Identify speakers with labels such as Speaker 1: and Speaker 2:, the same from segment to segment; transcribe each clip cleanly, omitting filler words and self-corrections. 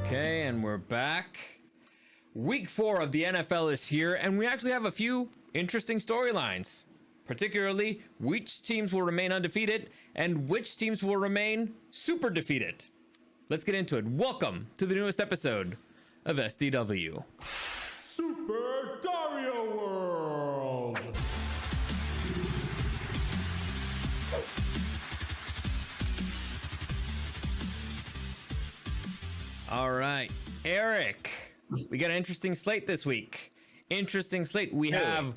Speaker 1: Okay, and we're back. Week 4 of the NFL is here, and we actually have a few interesting storylines. Particularly, which teams will remain undefeated and which teams will remain super defeated. Let's get into it. Welcome to the newest episode of SDW.
Speaker 2: Super Dario World!
Speaker 1: All right, Eric, we got an interesting slate this week. Interesting slate. We have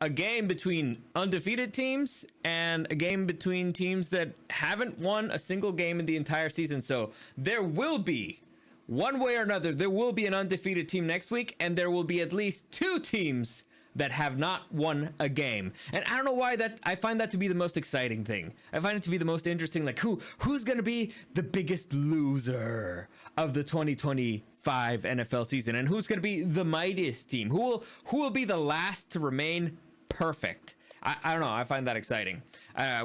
Speaker 1: a game between undefeated teams and a game between teams that haven't won a single game in the entire season. So there will be, one way or another, there will be an undefeated team next week, and there will be at least 2 teams that have not won a game. And I don't know why I find that to be the most exciting thing. I find it to be the most interesting, like who's going to be the biggest loser of the 2025 NFL season, and who's going to be the mightiest team? Who will be the last to remain perfect? I don't know. I find that exciting.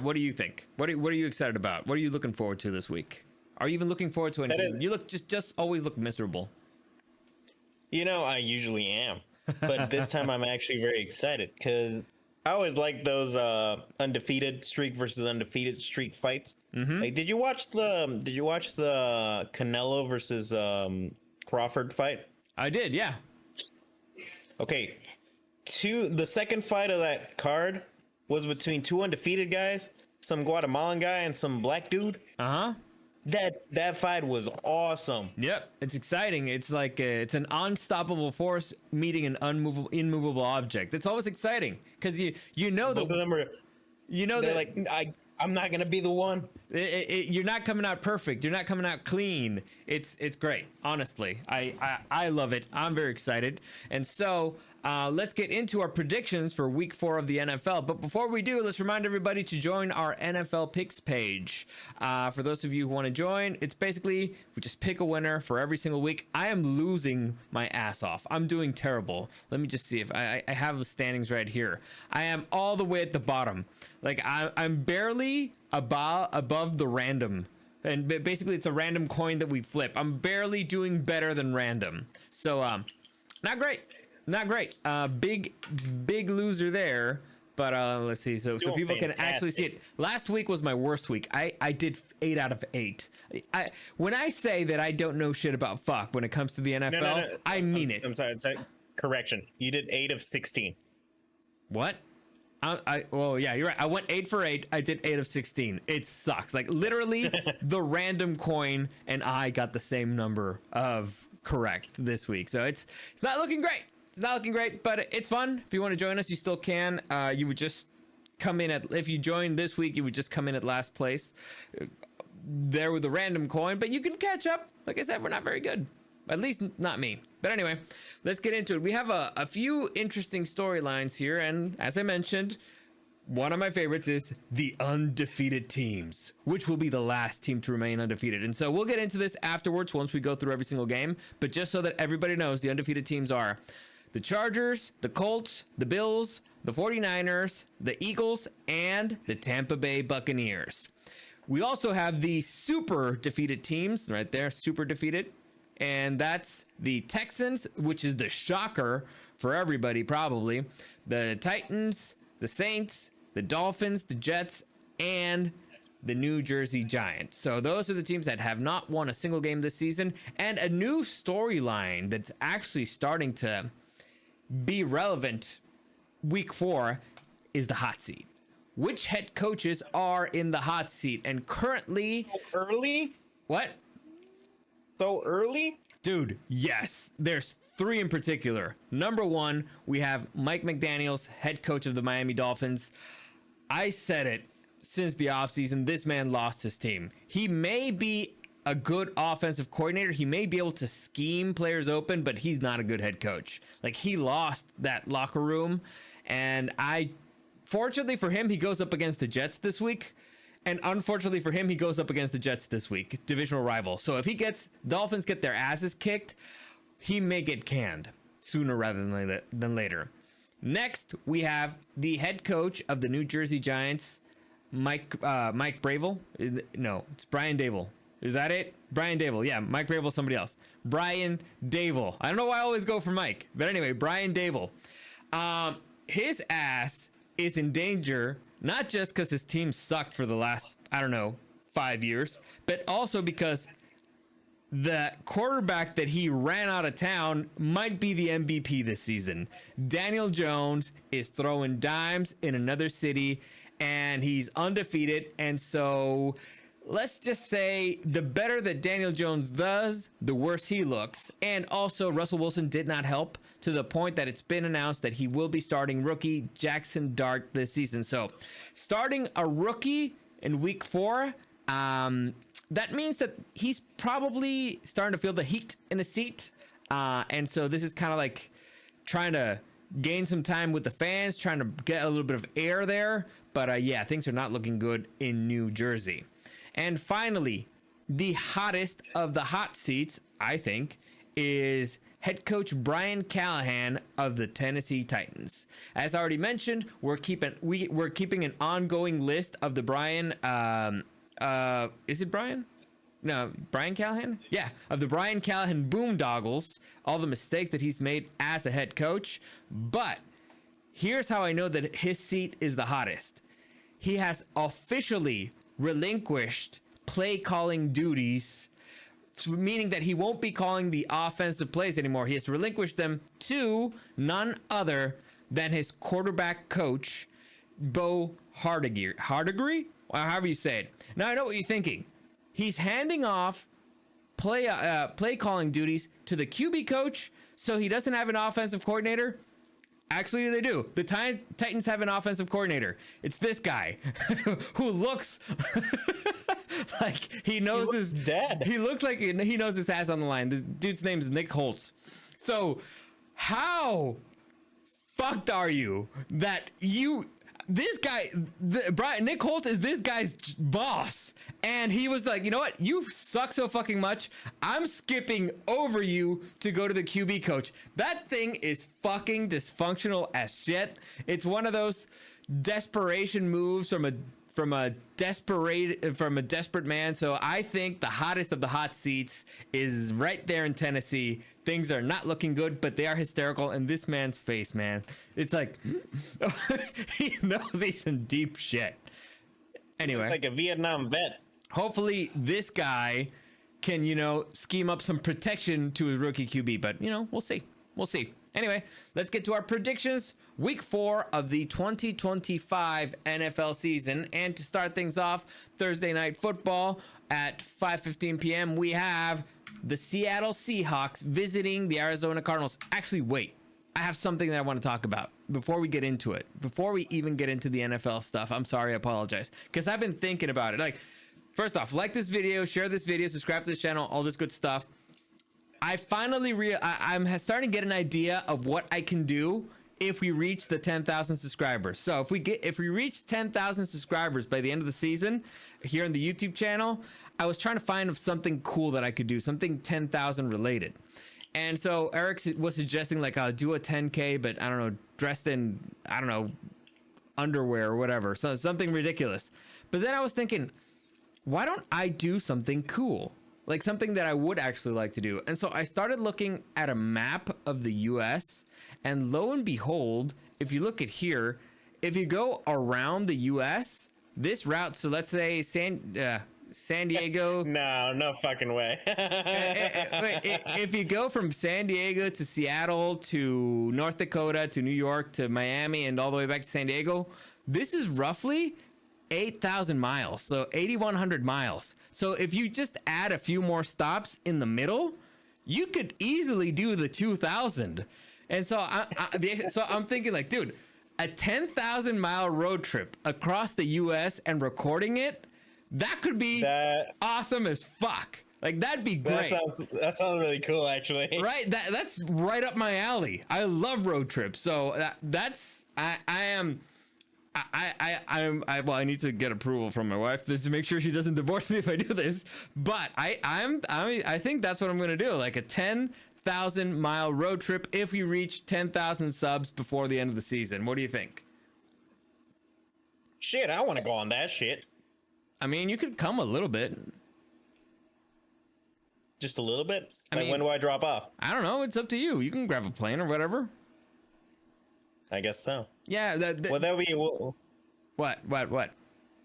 Speaker 1: What do you think? What are you excited about? What are you looking forward to this week? Are you even looking forward to anything? You look just always look miserable.
Speaker 3: You know, I usually am, but this time I'm actually very excited because I always like those undefeated streak versus undefeated streak fights. Mm-hmm. Like, did you watch the Canelo versus Crawford fight?
Speaker 1: I did, yeah.
Speaker 3: Okay, the second fight of that card was between 2 undefeated guys, some Guatemalan guy and some black dude.
Speaker 1: Uh-huh.
Speaker 3: That fight was awesome.
Speaker 1: Yep, it's exciting. It's like it's an unstoppable force meeting an immovable object. It's always exciting because you know
Speaker 3: both of them are.
Speaker 1: You know
Speaker 3: they're
Speaker 1: that
Speaker 3: like I'm not gonna be the one.
Speaker 1: You're not coming out perfect. You're not coming out clean. It's great. Honestly, I love it. I'm very excited. And so let's get into our predictions for week 4 of the NFL. But before we do, let's remind everybody to join our NFL picks page. For those of you who want to join, it's basically we just pick a winner for every single week. I am losing my ass off. I'm doing terrible. Let me just see if I have the standings right here. I am all the way at the bottom. Like I'm barely above the random. And basically it's a random coin that we flip. I'm barely doing better than random. So not great. Not great. Big loser there. But let's see. So people can actually see it. Last week was my worst week. I did 8 out of 8. When I say that I don't know shit about fuck when it comes to the NFL, no. I mean it.
Speaker 3: I'm sorry. Correction. You did 8 of 16.
Speaker 1: What? Well, yeah, you're right. I went 8 for 8. I did 8 of 16. It sucks. Like literally the random coin and I got the same number of correct this week. So it's not looking great. It's not looking great, but it's fun. If you want to join us, you still can. You would just come in if you joined this week, you would just come in at last place there with a random coin, but you can catch up. Like I said, we're not very good. At least not me. But anyway, let's get into it. We have a few interesting storylines here. And as I mentioned, one of my favorites is the undefeated teams, which will be the last team to remain undefeated. And so we'll get into this afterwards once we go through every single game. But just so that everybody knows, the undefeated teams are the Chargers, the Colts, the Bills, the 49ers, the Eagles, and the Tampa Bay Buccaneers. We also have the super defeated teams right there, super defeated. And that's the Texans, which is the shocker for everybody, probably. The Titans, the Saints, the Dolphins, the Jets, and the New Jersey Giants. So those are the teams that have not won a single game this season. And a new storyline that's actually starting to be relevant week 4 is the hot seat. Which head coaches are in the hot seat? And currently...
Speaker 3: So early?
Speaker 1: What?
Speaker 3: So early?
Speaker 1: Dude, yes. There's 3 in particular. Number 1, we have Mike McDaniels, head coach of the Miami Dolphins. I said it since the offseason. This man lost his team. He may be a good offensive coordinator. He may be able to scheme players open, but he's not a good head coach. Like, he lost that locker room. And fortunately for him, he goes up against the Jets this week. And unfortunately for him, he goes up against the Jets this week, divisional rival. So if Dolphins get their asses kicked, he may get canned sooner rather than later. Next, we have the head coach of the New Jersey Giants, Mike Bravel. No, it's Brian Dable. Is that it? Brian Dable. Yeah, Mike Vrabel, somebody else. Brian Dable. I don't know why I always go for Mike, but anyway, Brian Dable. His ass is in danger, not just because his team sucked for the last, I don't know, 5 years, but also because the quarterback that he ran out of town might be the MVP this season. Daniel Jones is throwing dimes in another city, and he's undefeated. And so let's just say the better that Daniel Jones does, the worse he looks. And also Russell Wilson did not help, to the point that it's been announced that he will be starting rookie Jackson Dart this season. So starting a rookie in week 4, that means that he's probably starting to feel the heat in the seat. And so this is kind of like trying to gain some time with the fans, trying to get a little bit of air there. But yeah, things are not looking good in New Jersey. And finally, the hottest of the hot seats, I think, is head coach Brian Callahan of the Tennessee Titans. As I already mentioned, we're keeping an ongoing list of the Brian. Is it Brian? No, Brian Callahan? Yeah, of the Brian Callahan boondoggles, all the mistakes that he's made as a head coach. But here's how I know that his seat is the hottest. He has officially relinquished play calling duties, meaning that he won't be calling the offensive plays anymore. He has relinquished them to none other than his quarterback coach, Bo Hardegree, or however you say it. Now I know what you're thinking. He's handing off play calling duties to the QB coach, so he doesn't have an offensive coordinator. Actually, they do. The Titans have an offensive coordinator. It's this guy who looks like he knows his
Speaker 3: dad.
Speaker 1: He looks like he knows his ass on the line. The dude's name is Nick Holtz. So how fucked are you that this guy, Nick Holtz is this guy's boss, and he was like, you know what, you suck so fucking much, I'm skipping over you to go to the QB coach. That thing is fucking dysfunctional as shit. It's one of those desperation moves from a desperate man. So I think the hottest of the hot seats is right there in Tennessee. Things are not looking good, but they are hysterical. And this man's face, man, it's like he knows he's in deep shit. Anyway,
Speaker 3: like a Vietnam vet.
Speaker 1: Hopefully this guy can, scheme up some protection to his rookie QB, but we'll see. We'll see. Anyway, let's get to our predictions. Week 4 of the 2025 NFL season. And to start things off, Thursday night football at 5:15 p.m. we have the Seattle Seahawks visiting the Arizona Cardinals. Actually, wait. I have something that I want to talk about before we get into it. Before we even get into the NFL stuff. I'm sorry, I apologize. Because I've been thinking about it. Like, first off, like this video, share this video, subscribe to this channel, all this good stuff. I finally I'm starting to get an idea of what I can do if we reach the 10,000 subscribers. So if we reach 10,000 subscribers by the end of the season here on the YouTube channel, I was trying to find something cool that I could do, something 10,000 related. And so Eric was suggesting, like, I'll do a 10K, but I don't know, dressed in, I don't know, underwear or whatever. So something ridiculous. But then I was thinking, why don't I do something cool? Like something that I would actually like to do. And so I started looking at a map of the US, and lo and behold, if you look at here, if you go around the US, this route, so let's say San Diego.
Speaker 3: No fucking way.
Speaker 1: If you go from San Diego to Seattle to North Dakota to New York to Miami and all the way back to San Diego, this is roughly 8,000 miles, so 8,100 miles. So if you just add a few more stops in the middle, you could easily do the 2,000. And so I'm thinking, like, dude, a 10,000 mile road trip across the US and recording it, that could be awesome as fuck. Like, that'd be great.
Speaker 3: That sounds really cool, actually.
Speaker 1: Right? That's right up my alley. I love road trips. So I need to get approval from my wife to make sure she doesn't divorce me if I do this. But I think that's what I'm gonna do. Like a 10,000 mile road trip if we reach 10,000 subs before the end of the season. What do you think?
Speaker 3: Shit, I want to go on that shit.
Speaker 1: I mean, you could come a little bit.
Speaker 3: just a little bit?
Speaker 1: I
Speaker 3: Like,
Speaker 1: mean-
Speaker 3: when do I drop off?
Speaker 1: I don't know. It's up to you. You can grab a plane or whatever.
Speaker 3: I guess so.
Speaker 1: Yeah.
Speaker 3: Well, that would be
Speaker 1: What?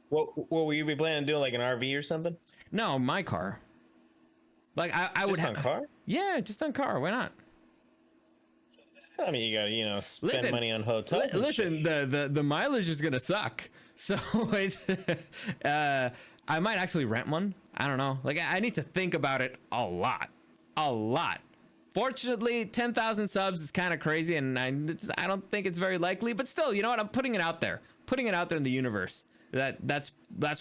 Speaker 3: what will you be planning on doing, like an RV or something?
Speaker 1: No, my car. Like I would
Speaker 3: Just on car?
Speaker 1: Yeah, just on car. Why not?
Speaker 3: I mean, you gotta, spend
Speaker 1: Listen,
Speaker 3: money on hotels. and
Speaker 1: Listen, the mileage is gonna suck. So I might actually rent one. I don't know. Like I need to think about it a lot. Fortunately, 10,000 subs is kind of crazy, and I don't think it's very likely. But still, you know what? I'm putting it out there. Putting it out there in the universe. That's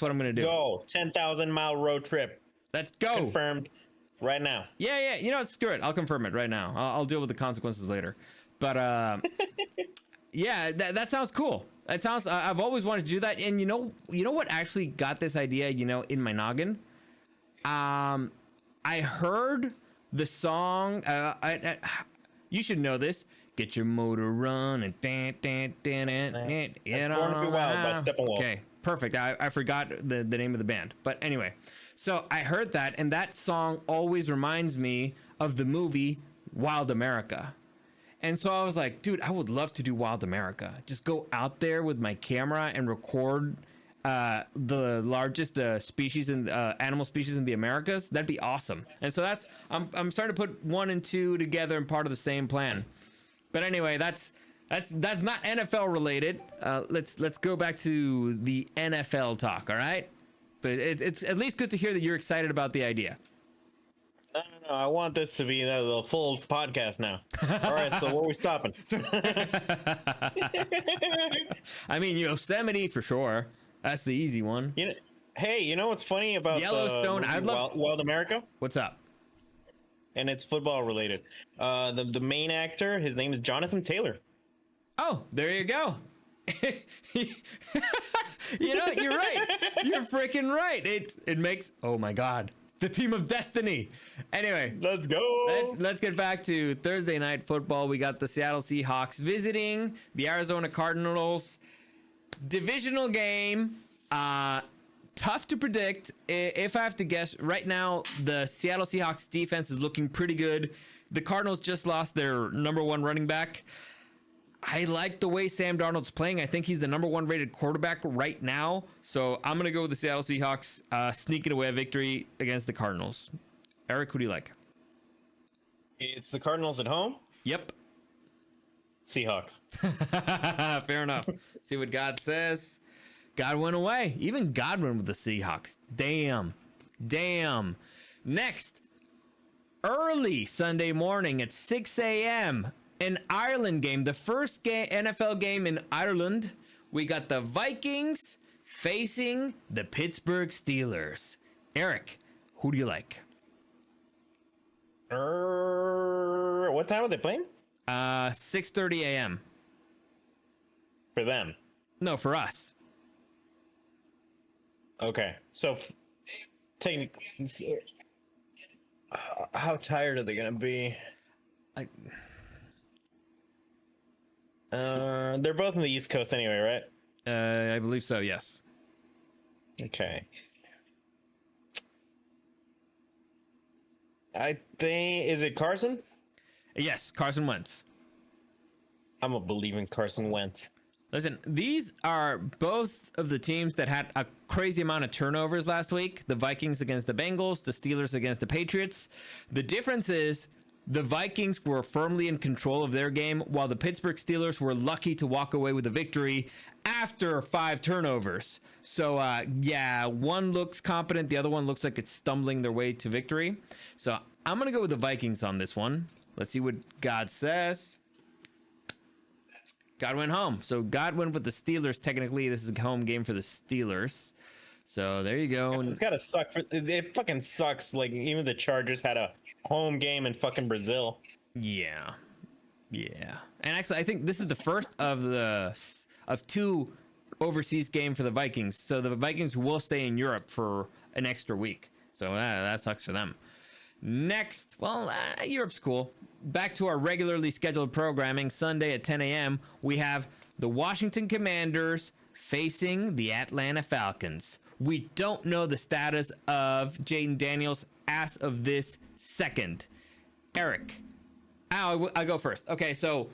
Speaker 1: what I'm gonna do.
Speaker 3: Go 10,000-mile road trip
Speaker 1: Let's go.
Speaker 3: confirmed right now.
Speaker 1: Yeah. You know what? Screw it. I'll confirm it right now. I'll deal with the consequences later. But yeah, that sounds cool. That sounds. I've always wanted to do that. And you know what actually got this idea? In my noggin. I heard the song. You should know this. Get your motor running.
Speaker 3: That's Born to Be Wild by Steppenwolf.
Speaker 1: Okay, perfect. I forgot the name of the band. But anyway, so I heard that, and that song always reminds me of the movie Wild America. And so I was like, dude, I would love to do Wild America. Just go out there with my camera and record the largest species in animal species in the Americas. That'd be awesome. And so I'm starting to put 1 and 2 together and part of the same plan. But anyway, that's not NFL related. Let's go back to the NFL talk. All right. But it's at least good to hear that you're excited about the idea.
Speaker 3: No. I want this to be the full podcast now. All right, so where are we stopping?
Speaker 1: I mean, Yosemite for sure. That's the easy one.
Speaker 3: Hey, you know what's funny about
Speaker 1: Yellowstone?
Speaker 3: The
Speaker 1: I'd love
Speaker 3: Wild America?
Speaker 1: What's up?
Speaker 3: And it's football related. The main actor, his name is Jonathan Taylor.
Speaker 1: Oh, there you go. You're right. You're freaking right. It makes. Oh my God. The team of destiny. Anyway,
Speaker 3: Let's go.
Speaker 1: let's get back to Thursday night football. We got the Seattle Seahawks visiting the Arizona Cardinals. Divisional game. Tough to predict. If I have to guess, right now the Seattle Seahawks defense is looking pretty good. The Cardinals just lost their number 1 running back. I like the way Sam Darnold's playing. I think he's the number 1 rated quarterback right now. So I'm going to go with the Seattle Seahawks sneaking away a victory against the Cardinals. Eric, who do you like?
Speaker 3: It's the Cardinals at home.
Speaker 1: Yep.
Speaker 3: Seahawks.
Speaker 1: Fair enough. See what God says. God went away. Even God went with the Seahawks. Damn. Next, early Sunday morning at 6 a.m., an Ireland game, the first NFL game in Ireland. We got the Vikings facing the Pittsburgh Steelers. Eric, who do you like?
Speaker 3: What time are they playing?
Speaker 1: 6:30 a.m.
Speaker 3: For them.
Speaker 1: No, for us.
Speaker 3: Okay, so technically, how tired are they gonna be? They're both on the East Coast anyway, right?
Speaker 1: I believe so, yes.
Speaker 3: Okay. I think, is it Carson?
Speaker 1: Yes, Carson Wentz.
Speaker 3: I'm a believe in Carson Wentz.
Speaker 1: Listen, these are both of the teams that had a crazy amount of turnovers last week. The Vikings against the Bengals, the Steelers against the Patriots. The difference is the Vikings were firmly in control of their game, while the Pittsburgh Steelers were lucky to walk away with a victory after 5 turnovers. So, yeah, one looks competent. The other one looks like it's stumbling their way to victory. So I'm going to go with the Vikings on this one. Let's see what God says. God went home. So God went with the Steelers. Technically, this is a home game for the Steelers. So there you go.
Speaker 3: It's gotta suck. It fucking sucks. Like, even the Chargers had a home game in fucking Brazil.
Speaker 1: Yeah. And actually, I think this is the first of 2 overseas game for the Vikings. So the Vikings will stay in Europe for an extra week. So that sucks for them. Next, well, Europe's cool. Back to our regularly scheduled programming. Sunday at 10 a.m., we have the Washington Commanders facing the Atlanta Falcons. We don't know the status of Jaden Daniels as of this second. Eric, I go first. Okay, so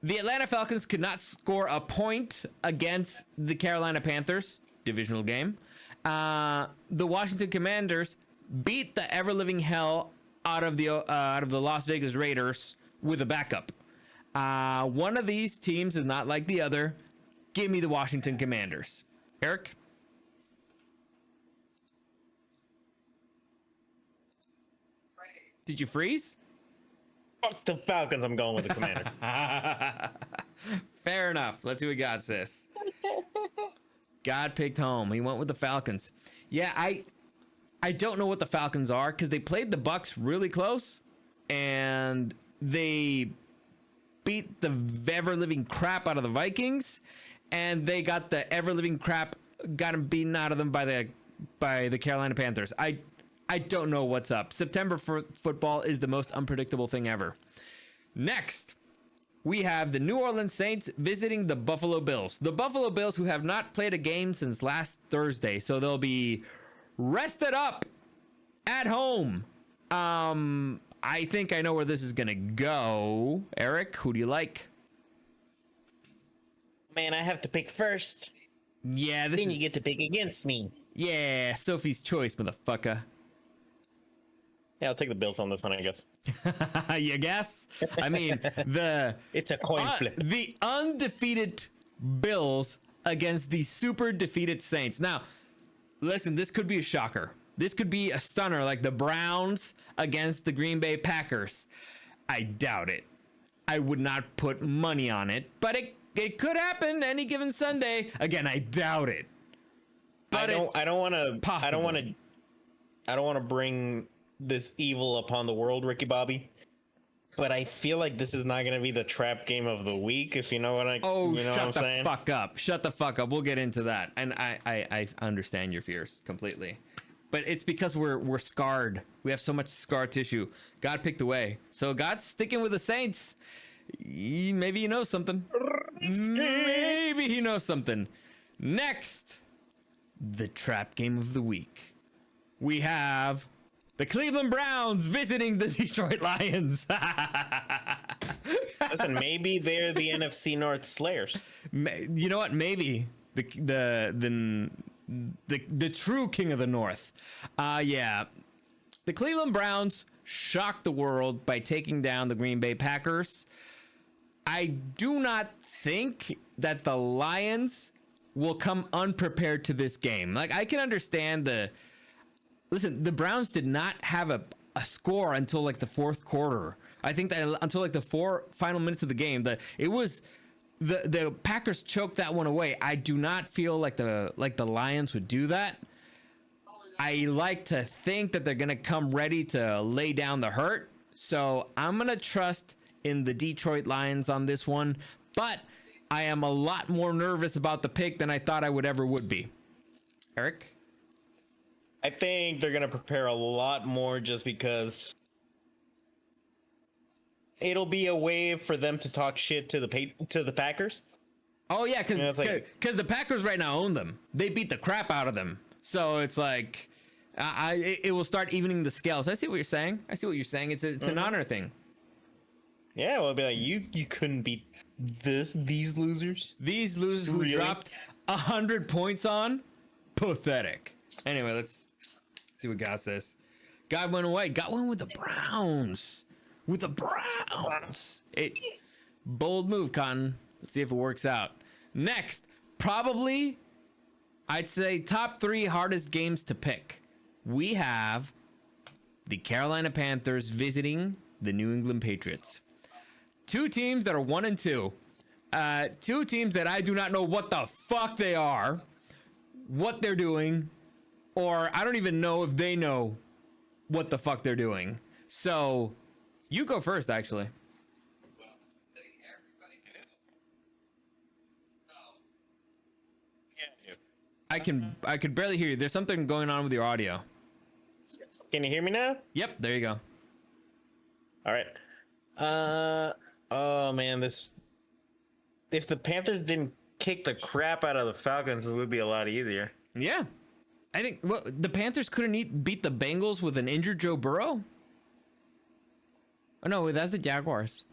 Speaker 1: the Atlanta Falcons could not score a point against the Carolina Panthers, divisional game. The Washington Commanders beat the ever-living hell out of the Las Vegas Raiders with a backup. One of these teams is not like the other. Give me the Washington Commanders. Eric? Did you freeze?
Speaker 3: Fuck the Falcons. I'm going with the Commander.
Speaker 1: Fair enough. Let's see what God says. God picked home. He went with the Falcons. Yeah, I don't know what the Falcons are because they played the Bucks really close and they beat the ever-living crap out of the Vikings, and they got the ever-living crap got them beaten out of them by the Carolina Panthers. I don't know what's up. September for football is the most unpredictable thing ever. Next, we have the New Orleans Saints visiting the Buffalo Bills. The Buffalo Bills, who have not played a game since last Thursday, so they'll be rested up at home. I think I know where this is gonna go. Eric, who do you like?
Speaker 3: Man, I have to pick first.
Speaker 1: Yeah,
Speaker 3: Then you get to pick against me.
Speaker 1: Yeah, Sophie's choice, motherfucker.
Speaker 3: Yeah, I'll take the Bills on this one, I guess.
Speaker 1: You guess? I mean,
Speaker 3: It's a coin flip.
Speaker 1: the undefeated Bills against the super defeated Saints. Now, listen, this could be a shocker. This could be a stunner, like the Browns against the Green Bay Packers. I doubt it. I would not put money on it, but it could happen any given Sunday. Again, I doubt it. But
Speaker 3: I don't want to bring this evil upon the world, Ricky Bobby. But I feel like this is not going to be the trap game of the week, if you know what
Speaker 1: shut the fuck up. Shut the fuck up. We'll get into that. And I understand your fears completely. But it's because we're scarred. We have so much scar tissue. God picked away. So God's sticking with the Saints. Maybe he knows something. Maybe he knows something. Next, the trap game of the week. We have the Cleveland Browns visiting the Detroit Lions.
Speaker 3: Listen, maybe they're the NFC North Slayers.
Speaker 1: You know what? Maybe the true king of the North. Yeah. The Cleveland Browns shocked the world by taking down the Green Bay Packers. I do not think that the Lions will come unprepared to this game. Like, I can understand listen, the Browns did not have a score until like the fourth quarter. I think that until like the 4 final minutes of the game, it was the Packers choked that one away. I do not feel like the Lions would do that. I like to think that they're going to come ready to lay down the hurt. So I'm going to trust in the Detroit Lions on this one, but I am a lot more nervous about the pick than I thought I would be. Eric?
Speaker 3: I think they're going to prepare a lot more just because it'll be a way for them to talk shit to the Packers.
Speaker 1: Oh yeah, because the Packers right now own them. They beat the crap out of them. So it's like, it will start evening the scales. I see what you're saying. It's an honor thing.
Speaker 3: Yeah, well, it'll be like you couldn't beat these losers.
Speaker 1: These losers who dropped 100 points on, pathetic. Anyway, let's see what God says. God went away. God went with the Browns. Bold move, Cotton. Let's see if it works out. Next, probably, I'd say top 3 hardest games to pick. We have the Carolina Panthers visiting the New England Patriots. 2 teams that are 1-2. 2 teams that I do not know what the fuck they are, what they're doing, or I don't even know if they know what the fuck they're doing. So, you go first, actually. I could barely hear you. There's something going on with your audio.
Speaker 3: Can you hear me now?
Speaker 1: Yep, there you go.
Speaker 3: All right. Oh man, if the Panthers didn't kick the crap out of the Falcons, it would be a lot easier.
Speaker 1: Yeah. I think the Panthers couldn't beat the Bengals with an injured Joe Burrow. Oh no, that's the Jaguars.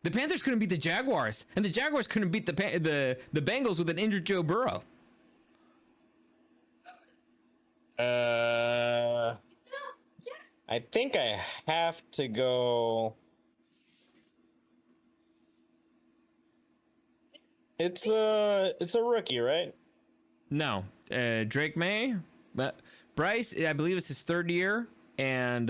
Speaker 1: The Panthers couldn't beat the Jaguars, and the Jaguars couldn't beat the Bengals with an injured Joe Burrow.
Speaker 3: I think I have to go. It's a rookie, right?
Speaker 1: No, Drake May, but Bryce, I believe it's his third year, and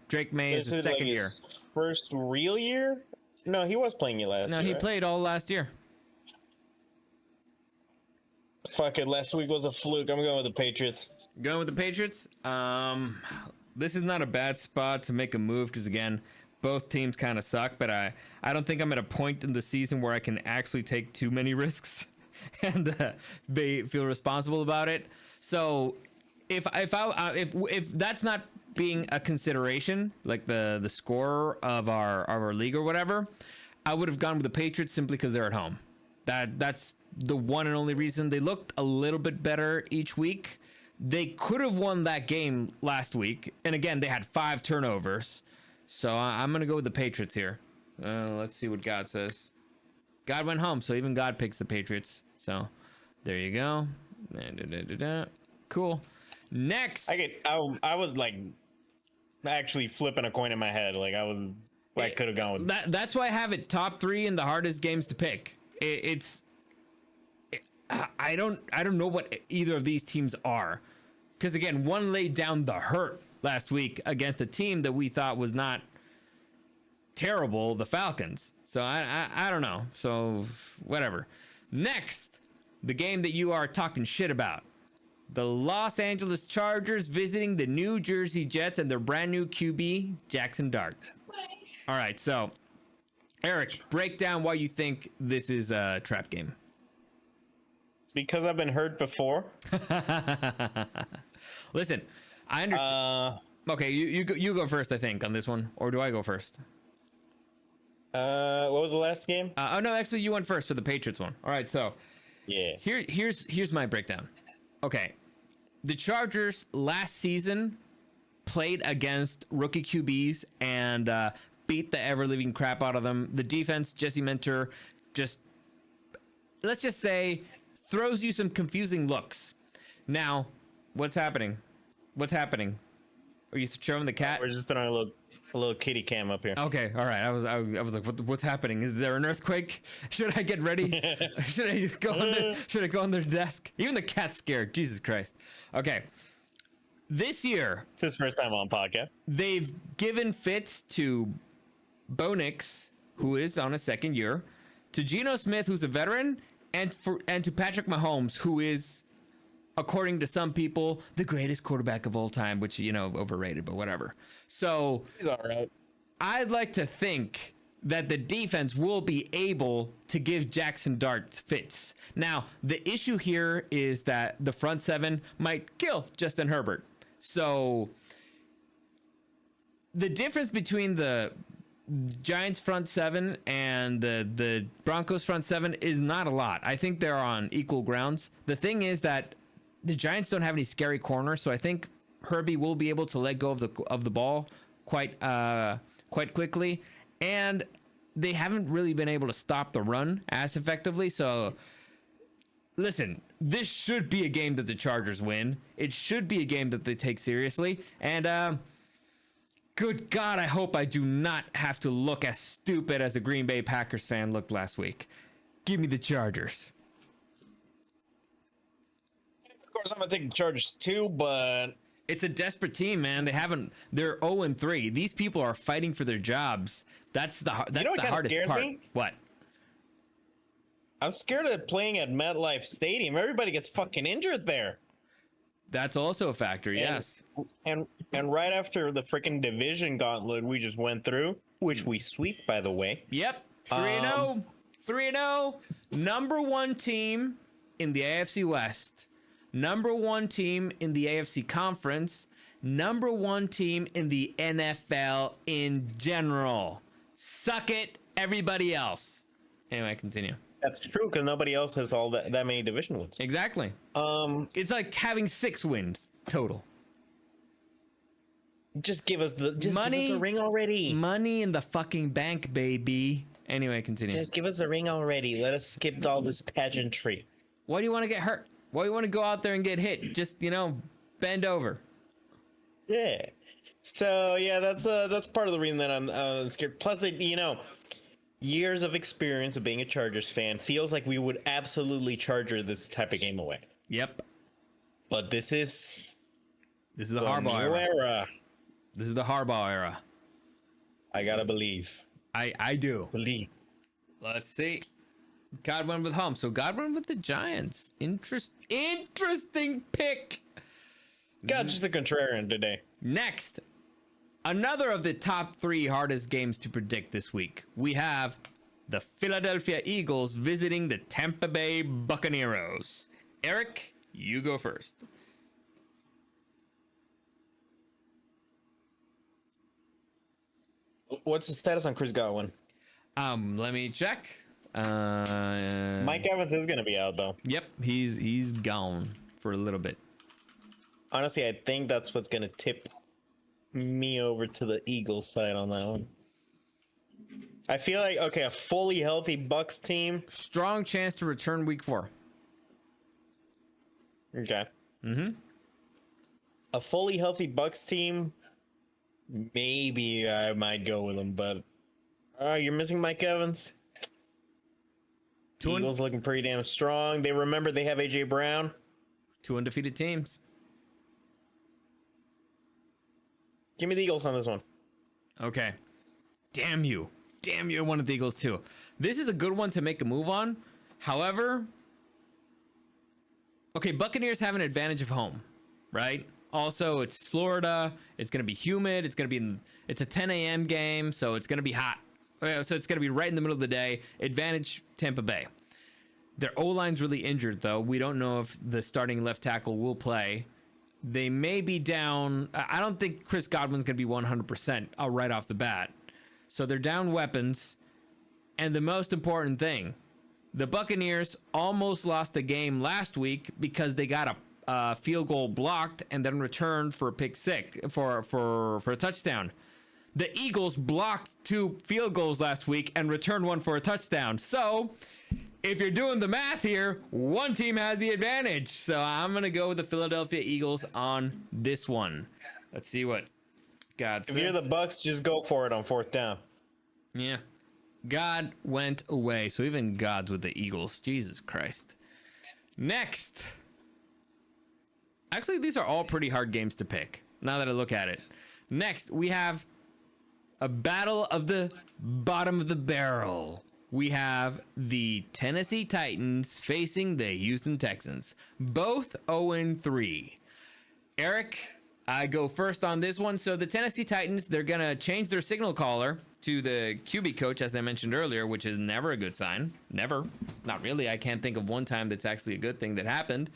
Speaker 1: Drake May is his second year.
Speaker 3: First real year? No, he was playing it last year.
Speaker 1: No, he played all last year.
Speaker 3: Fuck it, last week was a fluke. I'm going with the Patriots.
Speaker 1: Going with the Patriots. This is not a bad spot to make a move because again, both teams kind of suck. But I don't think I'm at a point in the season where I can actually take too many risks and feel responsible about it. So if that's not being a consideration, like the score of our league or whatever, I would have gone with the Patriots simply because they're at home. That's the one and only reason. They looked a little bit better each week. They could have won that game last week, and again, they had 5 turnovers. So I'm gonna go with the Patriots here. Let's see what God says. God went home, so even God picks the Patriots. So there you go. Cool. Next,
Speaker 3: I was like actually flipping a coin in my head. Like I could have gone with
Speaker 1: that. That's why I have it top 3 in the hardest games to pick. I don't know what either of these teams are, because again, one laid down the hurt last week against a team that we thought was not terrible, the Falcons. So I don't know. So whatever. Next, the game that you are talking shit about. The Los Angeles Chargers visiting the New Jersey Jets and their brand new QB, Jackson Dart. All right, so Eric, break down why you think this is a trap game.
Speaker 3: Because I've been hurt before.
Speaker 1: Listen, I understand. Okay, you go first, I think, on this one, or do I go first?
Speaker 3: What was the last game?
Speaker 1: Oh no, actually, you went first for the Patriots one. All right, so
Speaker 3: yeah,
Speaker 1: here's my breakdown. Okay, the Chargers last season played against rookie QBs and beat the ever living crap out of them. The defense, Jesse Minter, let's just say, throws you some confusing looks. Now, what's happening? Are you showing the cat?
Speaker 3: We're just throwing a little kitty cam up here.
Speaker 1: Okay, all right. I was like, what's happening? Is there an earthquake? Should I get ready? Should I go on their desk? Even the cat's scared. Jesus Christ. Okay. This year,
Speaker 3: It's his first time on podcast.
Speaker 1: they've given fits to Bo Nix, who is on a second year, to Geno Smith, who's a veteran, and to Patrick Mahomes, who is, according to some people, the greatest quarterback of all time, which, overrated, but whatever. So
Speaker 3: He's all right.
Speaker 1: I'd like to think that the defense will be able to give Jackson Dart fits. Now, the issue here is that the front seven might kill Justin Herbert. So the difference between the Giants front seven and the Broncos front seven is not a lot. I think they're on equal grounds. The thing is that the Giants don't have any scary corners, so I think Herbie will be able to let go of the ball quite quickly, and they haven't really been able to stop the run as effectively. So listen, this should be a game that the Chargers win. It should be a game that they take seriously, and good God, I hope I do not have to look as stupid as a Green Bay Packers fan looked last week. Give me the Chargers.
Speaker 3: Of course, I'm gonna take the Chargers too, but
Speaker 1: It's a desperate team, man. They're 0-3. These people are fighting for their jobs. That's the hardest part.
Speaker 3: Me?
Speaker 1: What?
Speaker 3: I'm scared of playing at MetLife Stadium. Everybody gets fucking injured there.
Speaker 1: That's also a factor, yes.
Speaker 3: And right after the freaking division gauntlet we just went through, which we sweep, by the way.
Speaker 1: Yep. 3-0. 3-0. Number 1 team in the AFC West. Number 1 team in the AFC Conference. Number 1 team in the NFL in general. Suck it, everybody else. Anyway, continue.
Speaker 3: That's true because nobody else has all that many division wins.
Speaker 1: Exactly. It's like having 6 wins total.
Speaker 3: Just give us the
Speaker 1: Money,
Speaker 3: give us the ring already.
Speaker 1: Money in the fucking bank, baby. Anyway, continue.
Speaker 3: Just give us the ring already. Let us skip all this pageantry.
Speaker 1: Why do you want to get hurt? Why do you want to go out there and get hit? Just, bend over.
Speaker 3: Yeah. So yeah, that's part of the reason that I'm scared. Plus, years of experience of being a Chargers fan feels like we would absolutely Charger this type of game away.
Speaker 1: Yep.
Speaker 3: But this is
Speaker 1: the Harbaugh
Speaker 3: era.
Speaker 1: This is the Harbaugh era.
Speaker 3: I gotta believe.
Speaker 1: I do.
Speaker 3: Believe.
Speaker 1: Let's see. Godwin with home. So Godwin with the Giants. Interesting pick.
Speaker 3: Got just a contrarian today.
Speaker 1: Next, another of the top 3 hardest games to predict this week. We have the Philadelphia Eagles visiting the Tampa Bay Buccaneers. Eric, you go first.
Speaker 3: What's the status on Chris Godwin?
Speaker 1: Let me check.
Speaker 3: Mike Evans is gonna be out though.
Speaker 1: Yep, he's gone for a little bit.
Speaker 3: Honestly, I think that's what's gonna tip me over to the Eagles side on that one. I feel like a fully healthy Bucks team.
Speaker 1: Strong chance to return week 4.
Speaker 3: Okay.
Speaker 1: Mm-hmm.
Speaker 3: A fully healthy Bucks team. Maybe I might go with them, but you're missing Mike Evans. Eagles looking pretty damn strong. They remember they have AJ Brown.
Speaker 1: 2 undefeated teams.
Speaker 3: Give me the Eagles on this one.
Speaker 1: Okay. Damn you. Damn you, I wanted the Eagles too. This is a good one to make a move on. However, okay, Buccaneers have an advantage of home, right? Also, it's Florida. It's going to be humid. It's a 10 a.m. game, so it's going to be hot. So it's going to be right in the middle of the day. Advantage Tampa Bay. Their O-line's really injured, though. We don't know if the starting left tackle will play. They may be down. I don't think Chris Godwin's going to be 100% right off the bat. So they're down weapons. And the most important thing, the Buccaneers almost lost the game last week because they got a field goal blocked and then returned for a pick six for a touchdown. The Eagles blocked 2 field goals last week and returned 1 for a touchdown. So if you're doing the math here, one team has the advantage. So I'm going to go with the Philadelphia Eagles on this one. Let's see what God says.
Speaker 3: If you're the Bucks, just go for it on 4th down.
Speaker 1: Yeah. God went away. So even God's with the Eagles. Jesus Christ. Next. Actually, these are all pretty hard games to pick, now that I look at it. Next, we have a battle of the bottom of the barrel. We have the Tennessee Titans facing the Houston Texans, both 0-3. Eric, I go first on this one. So the Tennessee Titans, they're going to change their signal caller to the QB coach, as I mentioned earlier, which is never a good sign. Never. Not really. I can't think of one time that's actually a good thing that happened.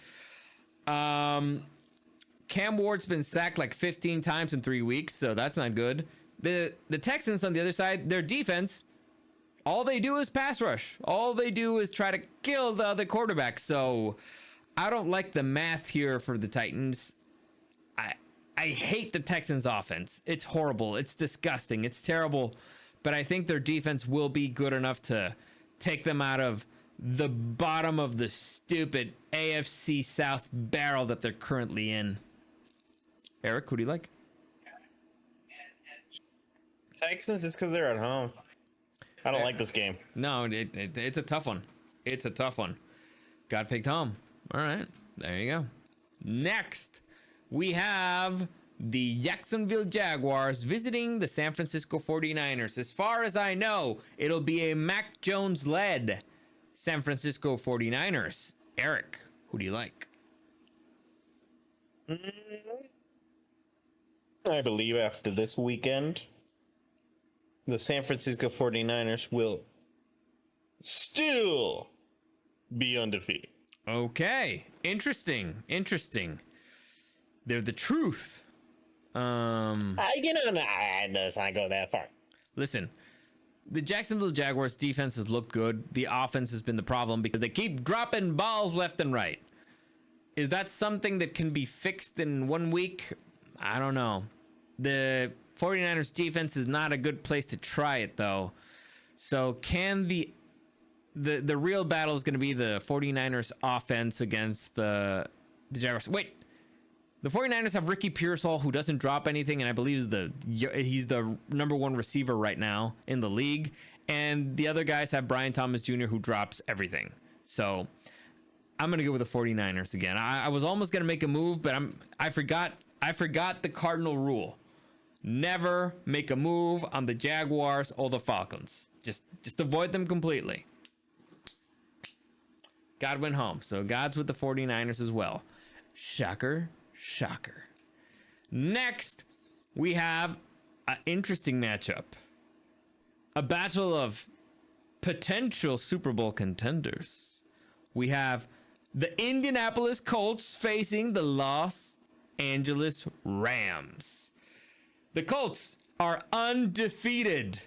Speaker 1: Cam Ward's been sacked like 15 times in 3 weeks, so that's not good. The Texans on the other side, their defense, all they do is pass rush. All they do is try to kill the other quarterback. So I don't like the math here for the Titans. I hate the Texans offense. It's horrible. It's disgusting. It's terrible. But I think their defense will be good enough to take them out of the bottom of the stupid AFC South barrel that they're currently in. Eric, who do you like?
Speaker 3: Texans, just because they're at home. I don't like this game.
Speaker 1: No, it's a tough one. It's a tough one. God picked home. All right, there you go. Next, we have the Jacksonville Jaguars visiting the San Francisco 49ers. As far as I know, it'll be a Mac Jones-led San Francisco 49ers. Eric, who do you like?
Speaker 3: I believe after this weekend, the San Francisco 49ers will still be undefeated.
Speaker 1: Okay, interesting. They're the truth.
Speaker 3: Let's not go that far.
Speaker 1: Listen, the Jacksonville Jaguars defense has looked good. The offense has been the problem because they keep dropping balls left and right. Is that something that can be fixed in 1 week? I don't know. The 49ers defense is not a good place to try it though. So can the real battle is going to be the 49ers offense against the Jaguars. Wait. The 49ers have Ricky Pearsall, who doesn't drop anything, and I believe he's the number 1 receiver right now in the league. And the other guys have Brian Thomas Jr., who drops everything. So I'm gonna go with the 49ers again. I was almost gonna make a move, but I forgot the cardinal rule: never make a move on the Jaguars or the Falcons. Just avoid them completely. God went home, so God's with the 49ers as well. Shocker. Shocker. Next, we have an interesting matchup. A battle of potential Super Bowl contenders. We have the Indianapolis Colts facing the Los Angeles Rams. The Colts are undefeated,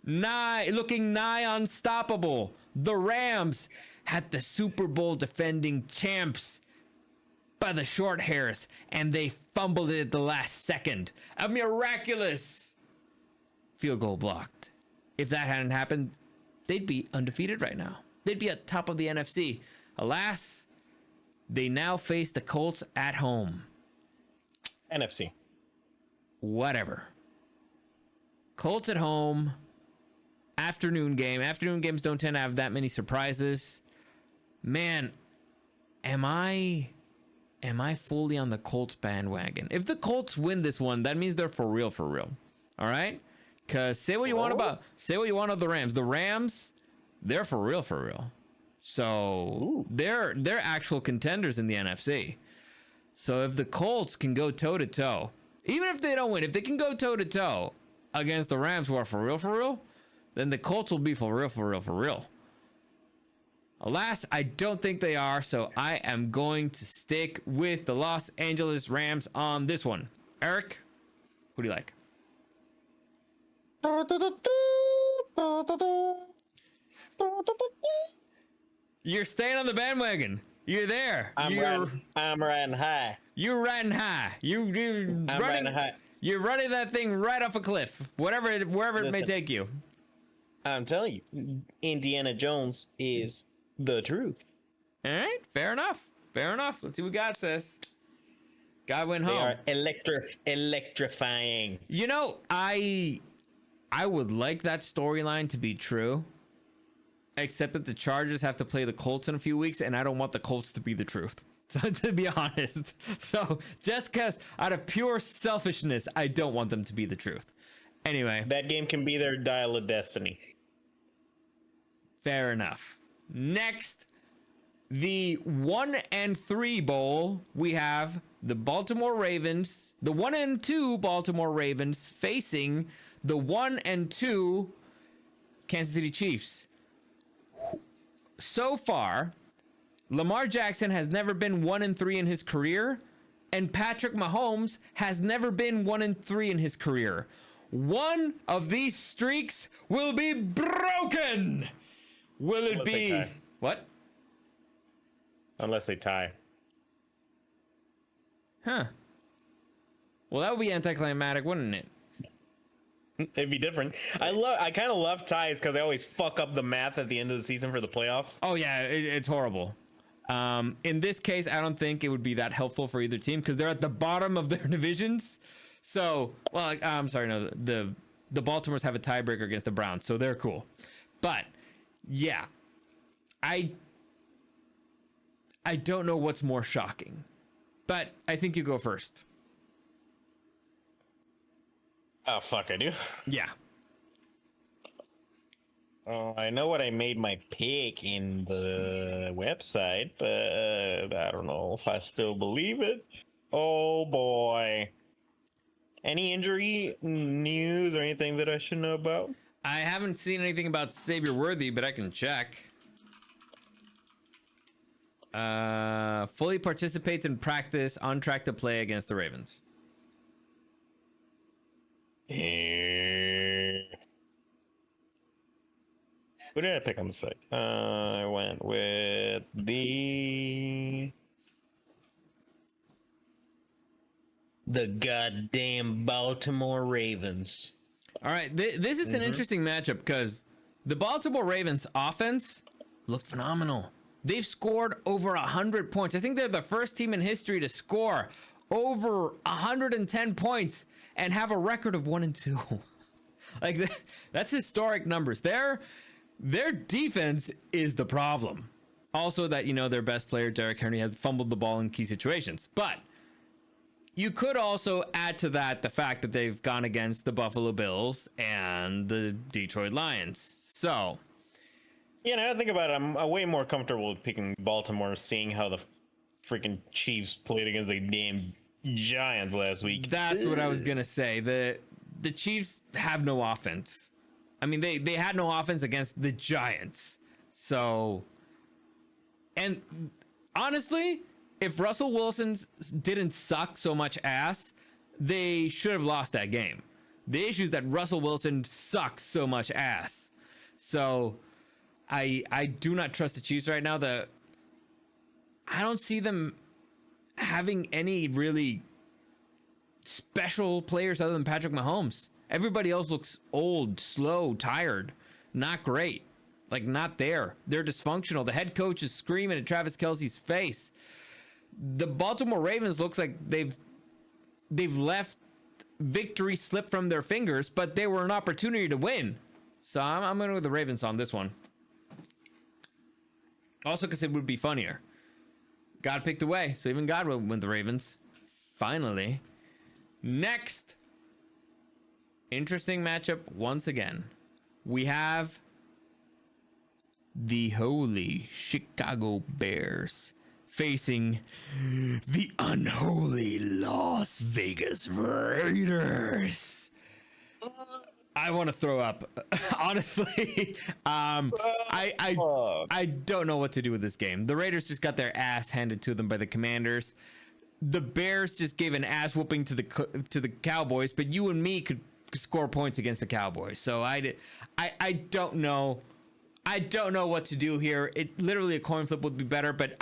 Speaker 1: looking nigh unstoppable. The Rams had the Super Bowl defending champs by the short hairs, and they fumbled it at the last second. A miraculous field goal blocked. If that hadn't happened, they'd be undefeated right now. They'd be at top of the NFC. Alas, they now face the Colts at home.
Speaker 3: NFC.
Speaker 1: Whatever. Colts at home. Afternoon game. Afternoon games don't tend to have that many surprises. Man, am I fully on the Colts bandwagon? If the Colts win this one, that means they're for real. All right? Cause say what you want of the Rams. The Rams, they're for real. So they're actual contenders in the NFC. So if the Colts can go toe to toe, even if they don't win, if they can go toe to toe against the Rams who are for real, then the Colts will be for real. Alas, I don't think they are, so I am going to stick with the Los Angeles Rams on this one. Eric, who do you like? You're staying on the bandwagon. You're there.
Speaker 3: I'm riding high.
Speaker 1: You're riding high.
Speaker 3: Riding high.
Speaker 1: You're running that thing right off a cliff, wherever it may take you.
Speaker 3: I'm telling you, Indiana Jones is the truth.
Speaker 1: All right, fair enough. Let's see what God says. God went home.
Speaker 3: They are electrifying.
Speaker 1: You know, I would like that storyline to be true, except that the Chargers have to play the Colts in a few weeks, and I don't want the Colts to be the truth. So to be honest, so just because out of pure selfishness, I don't want them to be the truth. Anyway,
Speaker 3: that game can be their dial of destiny.
Speaker 1: Fair enough. Next, the 1-3 bowl, we have the Baltimore Ravens, the 1-2 Baltimore Ravens facing the 1-2 Kansas City Chiefs. So far, Lamar Jackson has never been 1-3 in his career, and Patrick Mahomes has never been 1-3 in his career. One of these streaks will be broken. Will it be what?
Speaker 3: Unless they tie.
Speaker 1: Huh. Well, that would be anticlimactic, wouldn't it?
Speaker 3: It'd be different. I kind of love ties because I always fuck up the math at the end of the season for the playoffs.
Speaker 1: Oh yeah, it's horrible. In this case, I don't think it would be that helpful for either team because they're at the bottom of their divisions. So, well, I'm sorry, no, the Baltimores have a tiebreaker against the Browns, so they're cool. But yeah, I don't know what's more shocking, but I think you go first.
Speaker 3: Oh, fuck, I do?
Speaker 1: Yeah.
Speaker 3: Oh, I know what I made my pick in the website, but I don't know if I still believe it. Oh, boy. Any injury news or anything that I should know about?
Speaker 1: I haven't seen anything about Xavier Worthy, but I can check. Fully participates in practice, on track to play against the Ravens.
Speaker 3: What did I pick on the site? I went with the goddamn Baltimore Ravens.
Speaker 1: All right, this is an interesting matchup because the Baltimore Ravens offense looked phenomenal. They've scored over 100 points. I think they're the first team in history to score over 110 points and have a record of 1-2. Like that's historic numbers. Their defense is the problem. Also, that their best player Derrick Henry has fumbled the ball in key situations, but you could also add to that the fact that they've gone against the Buffalo Bills and the Detroit Lions. So,
Speaker 3: I think about it. I'm way more comfortable with picking Baltimore, seeing how the freaking Chiefs played against the damn Giants last week.
Speaker 1: That's what I was gonna say. The Chiefs have no offense. I mean, they had no offense against the Giants. So, and honestly, if Russell Wilson didn't suck so much ass, they should have lost that game. The issue is that Russell Wilson sucks so much ass. So I do not trust the Chiefs right now. I don't see them having any really special players other than Patrick Mahomes. Everybody else looks old, slow, tired, not great. Like, not there. They're dysfunctional. The head coach is screaming at Travis Kelce's face. The Baltimore Ravens looks like they've let victory slip from their fingers, but they were an opportunity to win. So I'm going with the Ravens on this one. Also, because it would be funnier. God picked away, so even God went with the Ravens. Finally. Next. Interesting matchup once again. We have the holy Chicago Bears facing the unholy Las Vegas Raiders. I want to throw up. Honestly, I don't know what to do with this game. The Raiders just got their ass handed to them by the Commanders. The Bears just gave an ass whooping to the Cowboys, but you and me could score points against the Cowboys. So I don't know. I don't know what to do here. It literally a coin flip would be better, but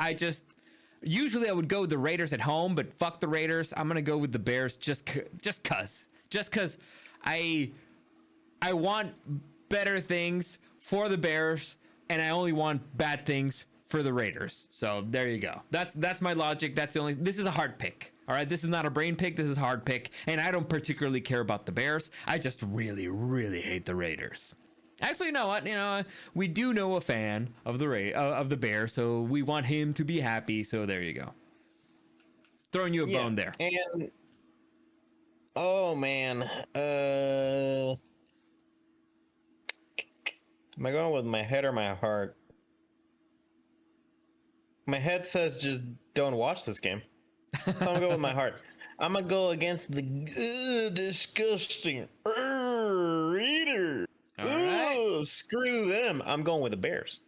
Speaker 1: usually I would go with the Raiders at home, but fuck the Raiders. I'm gonna go with the Bears just cause I want better things for the Bears, and I only want bad things for the Raiders. So there you go. That's my logic. This is a hard pick. All right, this is not a brain pick. This is a hard pick, and I don't particularly care about the Bears. I just really, really hate the Raiders. Actually, you know what? We do know a fan of the Bears, so we want him to be happy. So there you go. Throwing you a bone there.
Speaker 3: And oh man, am I going with my head or my heart? My head says just don't watch this game. So I'm gonna go with my heart. I'm gonna go against the disgusting Raiders.
Speaker 1: All right.
Speaker 3: Screw them. I'm going with the Bears.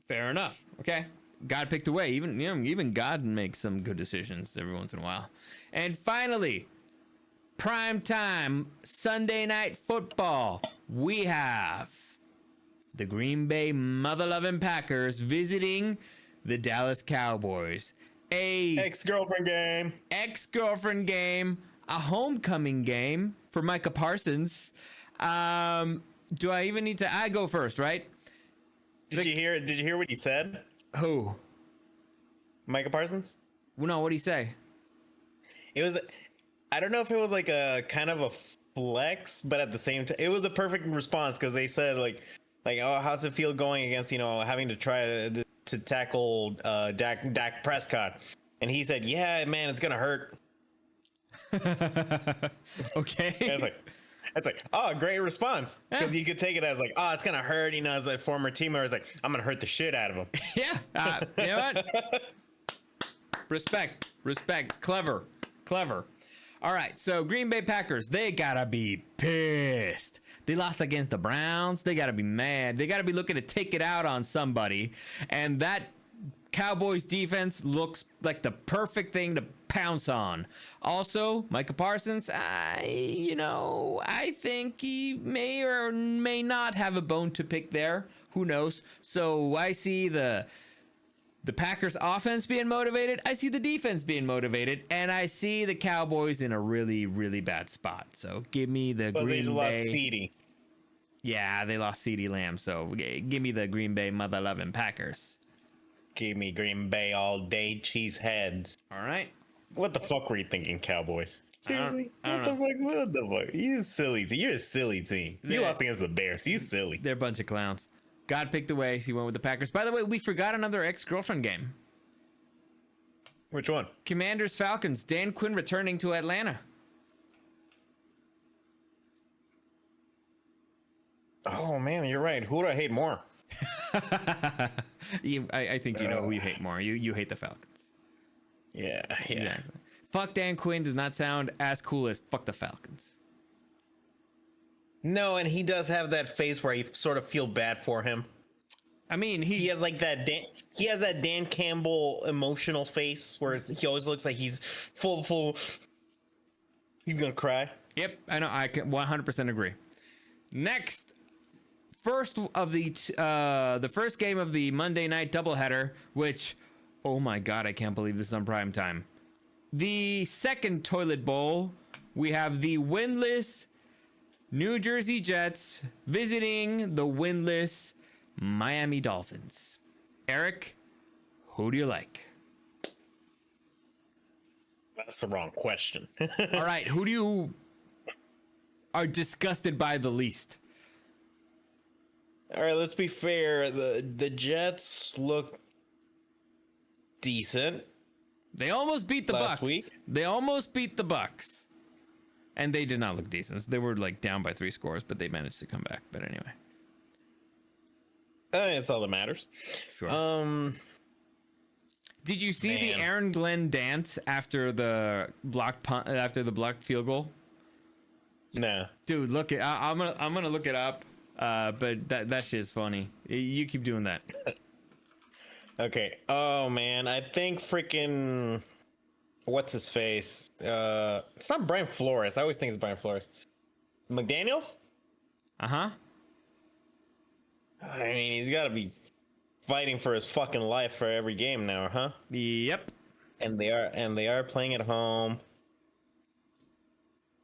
Speaker 1: Fair enough. Okay. God picked away. Even God makes some good decisions every once in a while. And finally, prime time Sunday night football. We have the Green Bay mother-loving Packers visiting the Dallas Cowboys. A
Speaker 3: ex-girlfriend
Speaker 1: game, a homecoming game for Micah Parsons. Do I even need to? I go first, right?
Speaker 3: Did you hear what he said?
Speaker 1: Who?
Speaker 3: Micah Parsons?
Speaker 1: No, what'd he say?
Speaker 3: It was, I don't know if it was like a kind of a flex, but at the same time, it was a perfect response because they said like, oh, how's it feel going against having to try to tackle Dak Prescott? And he said, yeah, man, it's gonna hurt.
Speaker 1: Okay.
Speaker 3: It's like, oh, great response. Because you could take it as like, oh, it's going to hurt. As a former teamer, it's like, I'm going to hurt the shit out of him.
Speaker 1: Yeah. You know what? Respect. Clever. All right. So Green Bay Packers, they got to be pissed. They lost against the Browns. They got to be mad. They got to be looking to take it out on somebody. And that Cowboys defense looks like the perfect thing to pounce on. Also, Micah Parsons, I think he may or may not have a bone to pick there Who knows? So I see the Packers offense being motivated. I see the defense being motivated, and I see the Cowboys in a really, really bad spot. So give me the Green Bay.
Speaker 3: Lost CD.
Speaker 1: Yeah, they lost CeeDee Lamb. So give me the Green Bay mother loving Packers.
Speaker 3: Give me Green Bay all day, cheese heads.
Speaker 1: All right.
Speaker 3: What the fuck were you thinking, Cowboys? Seriously?
Speaker 1: I don't
Speaker 3: What the fuck? You silly team. You're a silly team. You
Speaker 1: Yeah.
Speaker 3: lost against the Bears. You silly.
Speaker 1: They're a bunch of clowns. God picked the way. He went with the Packers. By the way, we forgot another ex-girlfriend game.
Speaker 3: Which one?
Speaker 1: Commanders Falcons. Dan Quinn returning to Atlanta.
Speaker 3: Oh man, you're right. Who do I hate more?
Speaker 1: I think you know who you hate more. You hate the Falcons.
Speaker 3: Yeah.
Speaker 1: Exactly. Fuck Dan Quinn does not sound as cool as fuck the Falcons.
Speaker 3: No, and he does have that face where you sort of feel bad for him.
Speaker 1: I mean,
Speaker 3: He has like that he has that Dan Campbell emotional face where he always looks like he's full. He's gonna cry.
Speaker 1: Yep, I know. I can 100% agree. Next, first of the first game of the Monday night doubleheader, which, oh my god, I can't believe this is on prime time. The second toilet bowl, we have the winless New Jersey Jets visiting the winless Miami Dolphins. Eric, who do you like?
Speaker 3: That's the wrong question.
Speaker 1: All right, who do you are disgusted by the least?
Speaker 3: All right, let's be fair. The Jets look decent.
Speaker 1: They almost beat the
Speaker 3: Last
Speaker 1: Bucks.
Speaker 3: week?
Speaker 1: They almost beat the Bucks. And they did not look decent. They were like down by 3 scores, but they managed to come back. But anyway.
Speaker 3: It's all that matters.
Speaker 1: Sure. Did you see the
Speaker 3: man.
Speaker 1: Aaron Glenn dance after the blocked field goal?
Speaker 3: Nah.
Speaker 1: Dude, look it. I'm gonna look it up. But that shit is funny. You keep doing that.
Speaker 3: Okay. Oh man, I think freaking what's his face? It's not Brian Flores. I always think it's Brian Flores. McDaniels?
Speaker 1: Uh-huh.
Speaker 3: I mean, he's got to be fighting for his fucking life for every game now, huh?
Speaker 1: Yep.
Speaker 3: And they are playing at home.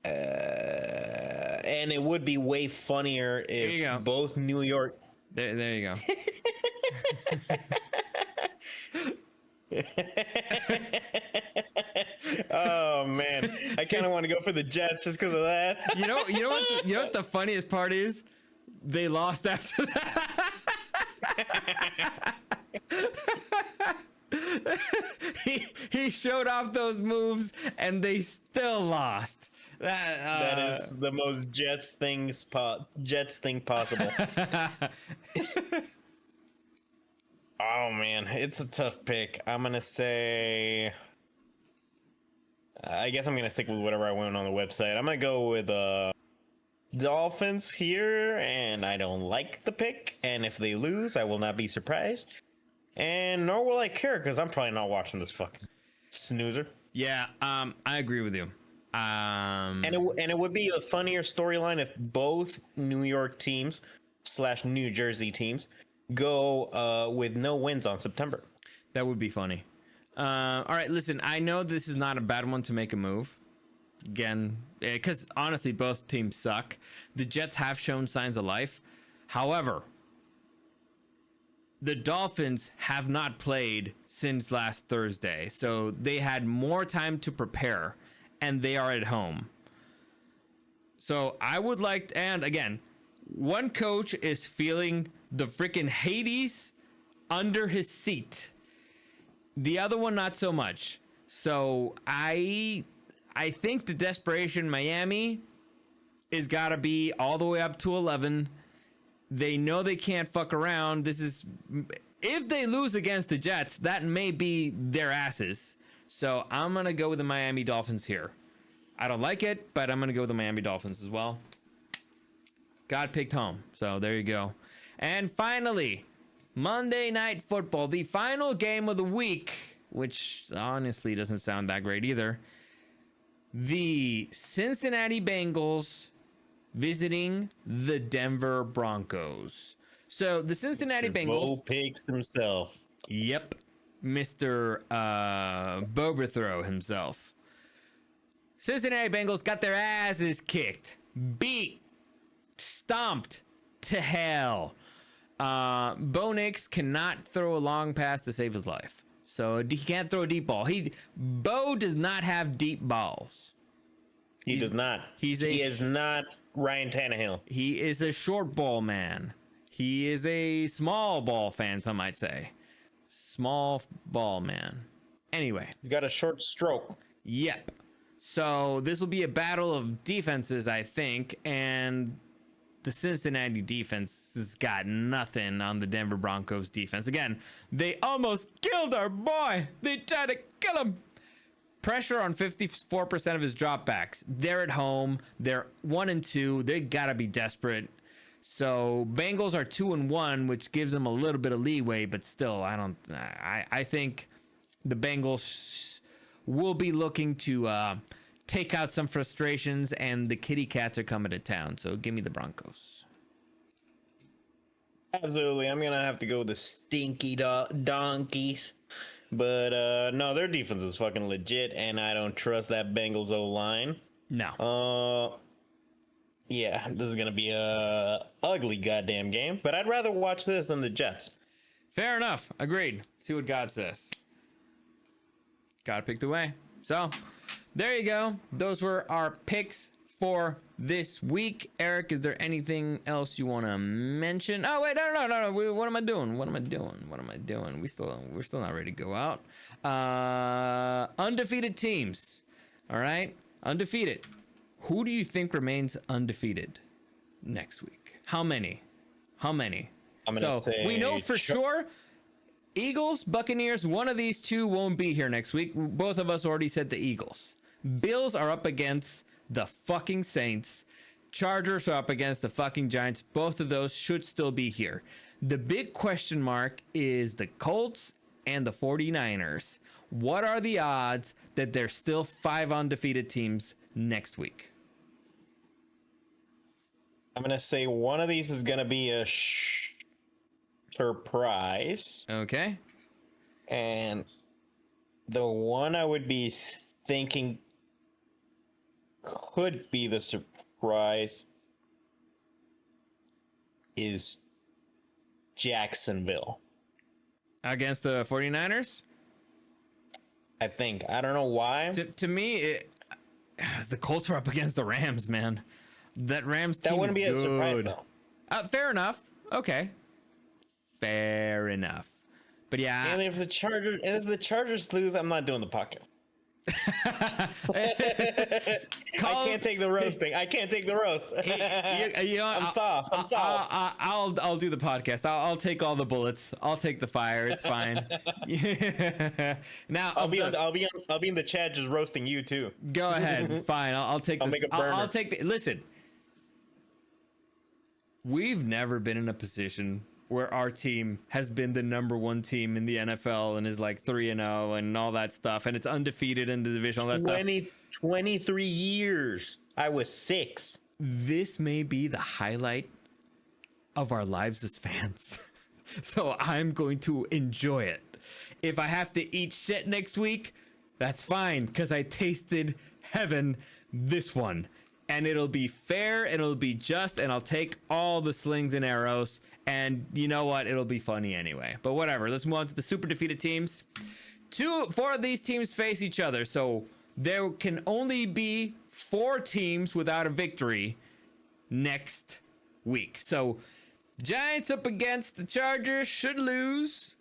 Speaker 3: And it would be way funnier
Speaker 1: you go.
Speaker 3: if both New York.
Speaker 1: There you go.
Speaker 3: Oh man, I kind of want to go for the Jets just because of that.
Speaker 1: You know what the funniest part is? They lost after that. he showed off those moves and they still lost.
Speaker 3: That is the most Jets thing possible. Oh man, it's a tough pick. I'm gonna say. I guess I'm gonna stick with whatever I went on the website. I'm gonna go with Dolphins here, and I don't like the pick. And if they lose, I will not be surprised, and nor will I care because I'm probably not watching this fucking snoozer.
Speaker 1: Yeah, I agree with you.
Speaker 3: And it would be a funnier storyline if both New York teams / New Jersey teams go with no wins on September.
Speaker 1: That would be funny. All right, listen, I know this is not a bad one to make a move. Again, because honestly, both teams suck. The Jets have shown signs of life. However, the Dolphins have not played since last Thursday, so they had more time to prepare, and they are at home. So I would like, and again, one coach is feeling the freaking Hades under his seat. The other one, not so much. So I think the desperation Miami is got to be all the way up to 11. They know they can't fuck around. This is, if they lose against the Jets, that may be their asses. So I'm going to go with the Miami Dolphins here. I don't like it, but I'm going to go with the Miami Dolphins as well. God picked home. So there you go. And finally, Monday Night Football, the final game of the week, which honestly doesn't sound that great either. The Cincinnati Bengals visiting the Denver Broncos. So the Cincinnati
Speaker 3: Bo
Speaker 1: Bengals.
Speaker 3: Picks himself.
Speaker 1: Yep, Mr. Boberthrow himself. Cincinnati Bengals got their asses kicked, beat, stomped to hell. Bo Nix cannot throw a long pass to save his life. So he can't throw a deep ball. Bo does not have deep balls.
Speaker 3: He does not. He is not Ryan Tannehill.
Speaker 1: He is a short ball man. He is a small ball fan, some might say. Small ball man. Anyway.
Speaker 3: He's got a short stroke.
Speaker 1: Yep. So this will be a battle of defenses, I think, and the Cincinnati defense has got nothing on the Denver Broncos defense. Again, they almost killed our boy. They tried to kill him. Pressure on 54% of his dropbacks. They're at home. They're 1-2. They gotta be desperate. So Bengals are 2-1, which gives them a little bit of leeway, but still, I think the Bengals will be looking to take out some frustrations, and the kitty cats are coming to town. So give me the Broncos.
Speaker 3: Absolutely. I'm going to have to go with the stinky donkeys. But no, their defense is fucking legit, and I don't trust that Bengals O-line.
Speaker 1: No.
Speaker 3: Yeah, this is going to be a ugly goddamn game, but I'd rather watch this than the Jets.
Speaker 1: Fair enough. Agreed. See what God says. God picked the way. So there you go. Those were our picks for this week. Eric, is there anything else you want to mention? Oh wait, no. What am I doing? We're still not ready to go out. Undefeated teams. All right, undefeated. Who do you think remains undefeated next week? How many?
Speaker 3: I'm gonna say
Speaker 1: we know for sure. Eagles, Buccaneers, one of these two won't be here next week. Both of us already said the Eagles. Bills are up against the fucking Saints. Chargers are up against the fucking Giants. Both of those should still be here. The big question mark is the Colts and the 49ers. What are the odds that there's still 5 undefeated teams next week?
Speaker 3: I'm going to say one of these is going to be a surprise.
Speaker 1: Okay.
Speaker 3: And the one I would be thinking could be the surprise is Jacksonville.
Speaker 1: Against the 49ers?
Speaker 3: I think. I don't know why.
Speaker 1: To me, the Colts are up against the Rams, man. That Rams team
Speaker 3: that wouldn't be
Speaker 1: is
Speaker 3: a surprise,
Speaker 1: good.
Speaker 3: though.
Speaker 1: Fair enough. Okay. Fair enough. But yeah.
Speaker 3: And if the Chargers lose, I'm not doing the podcast. I can't take the roasting. I can't take the roast.
Speaker 1: You know,
Speaker 3: I'm soft.
Speaker 1: I'll do the podcast. I'll take all the bullets. I'll take the fire. It's fine. Now
Speaker 3: I'll be in the chat just roasting you too.
Speaker 1: Go ahead. Fine. I'll take.
Speaker 3: I'll make a burner.
Speaker 1: I'll take. Listen. We've never been in a position where our team has been the number 1 team in the NFL and is like 3-0 and all that stuff, and it's undefeated in the division. All that stuff.
Speaker 3: 23 years. I was 6.
Speaker 1: This may be the highlight of our lives as fans. So I'm going to enjoy it. If I have to eat shit next week, that's fine, because I tasted heaven this one. And it'll be fair, and it'll be just, and I'll take all the slings and arrows, and you know what? It'll be funny anyway. But whatever, let's move on to the super defeated teams. 4 of these teams face each other, so there can only be 4 teams without a victory next week. So Giants up against the Chargers, should lose.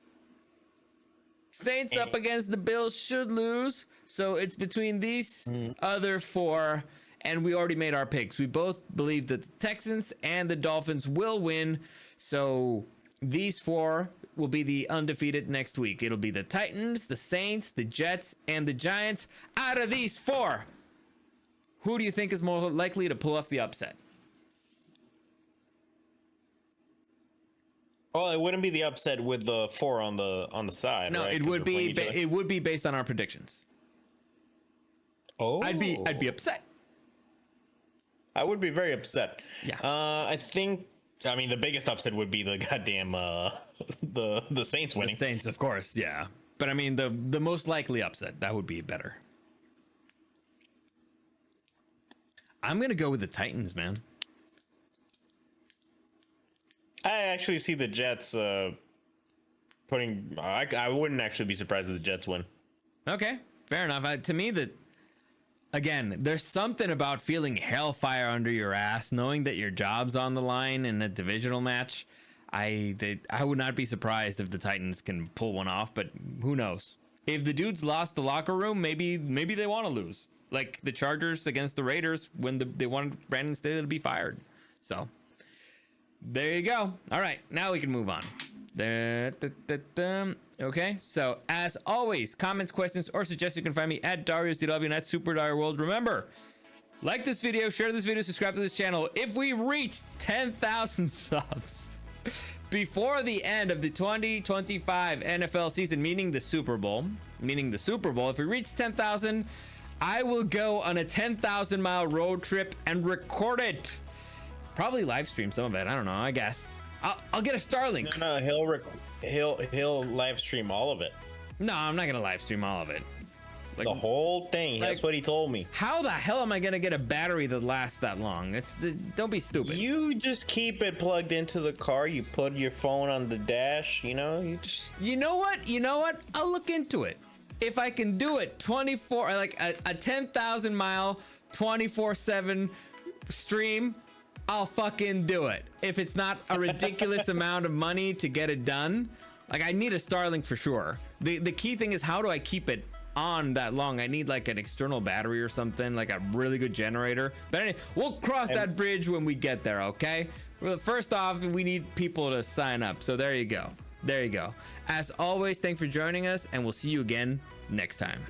Speaker 1: Saints up against the Bills, should lose. So it's between these other 4. And we already made our picks. We both believe that the Texans and the Dolphins will win. So these 4 will be the undefeated next week. It'll be the Titans, the Saints, the Jets, and the Giants. Out of these 4, who do you think is more likely to pull off the upset?
Speaker 3: Well, it wouldn't be the upset with the 4 on the side.
Speaker 1: No,
Speaker 3: right?
Speaker 1: it would be. It would be based on our predictions.
Speaker 3: Oh,
Speaker 1: I'd be upset.
Speaker 3: I would be very upset.
Speaker 1: Yeah.
Speaker 3: I think I mean, the biggest upset would be the goddamn the Saints winning.
Speaker 1: The Saints, of course, yeah. But I mean, the most likely upset, that would be better. I'm gonna go with the Titans, man.
Speaker 3: I actually see the Jets putting. I wouldn't actually be surprised if the Jets win.
Speaker 1: Okay, fair enough. To me, that again, there's something about feeling hellfire under your ass, knowing that your job's on the line in a divisional match. I would not be surprised if the Titans can pull one off, but who knows? If the dudes lost the locker room, maybe they want to lose, like the Chargers against the Raiders when they wanted Brandon Staley to be fired. So there you go. All right, now we can move on. Okay, so as always, comments, questions, or suggestions, you can find me at Dario's DW and at Super Dario World. Remember, like this video, share this video, subscribe to this channel. If we reach 10,000 subs before the end of the 2025 NFL season, meaning the Super Bowl, if we reach 10,000, I will go on a 10,000 mile road trip and record it. Probably live stream some of it. I don't know. I guess I'll get a Starlink.
Speaker 3: No, he'll live stream all of it.
Speaker 1: No, I'm not gonna live stream all of it. Like,
Speaker 3: the whole thing. That's what he told me.
Speaker 1: How the hell am I gonna get a battery that lasts that long? Don't be stupid.
Speaker 3: You just keep it plugged into the car. You put your phone on the dash. You know,
Speaker 1: You know what? I'll look into it. If I can do it 24, like a 10,000 mile 24/7 stream, I'll fucking do it. If it's not a ridiculous amount of money to get it done, like I need a Starlink for sure. The key thing is, how do I keep it on that long? I need like an external battery or something, like a really good generator. But anyway, we'll cross that bridge when we get there, okay? Well, first off, we need people to sign up. So there you go. As always, thanks for joining us, and we'll see you again next time.